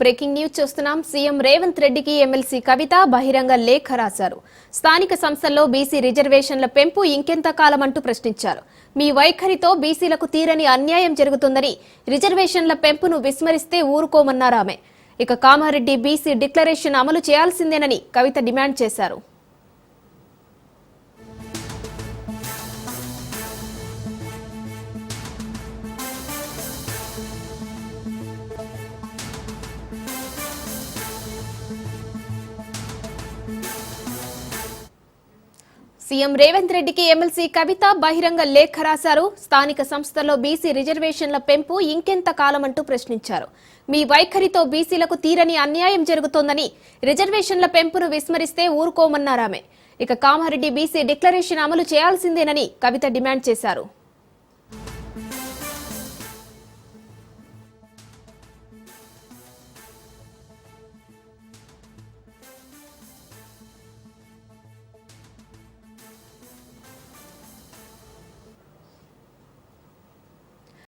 Breaking news చూస్తున్నాం. CM Revanth రెడ్డికి MLC కవిత బహిరంగ లేఖ రాశారు. స్థానిక సంస్థల్లో బీసీ రిజర్వేషన్ల పెంపు ఇంకెంత కాలం అంటూ ప్రశ్నించారు. మీ వైఖరితో బీసీలకు తీరని అన్యాయం జరుగుతుందని, రిజర్వేషన్ల పెంపును విస్మరిస్తే ఊరుకోమన్నారు ఆమె. ఇక కామారెడ్డి బీసీ డిక్లరేషన్ అమలు చేయాల్సిందేనని కవిత డిమాండ్ చేశారు. సీఎం రేవంత్ రెడ్డికి ఎమ్మెల్సీ కవిత బహిరంగ లేఖ రాశారు. స్థానిక సంస్థల్లో బీసీ రిజర్వేషన్ల పెంపు ఇంకెంత కాలమంటూ ప్రశ్నించారు. మీ వైఖరితో బీసీలకు తీరని అన్యాయం జరుగుతోందని, రిజర్వేషన్ల పెంపును విస్మరిస్తే ఊరుకోమన్నారామె. ఇక కామారెడ్డి బీసీ డిక్లరేషన్ అమలు చేయాల్సిందేనని కవిత డిమాండ్ చేశారు.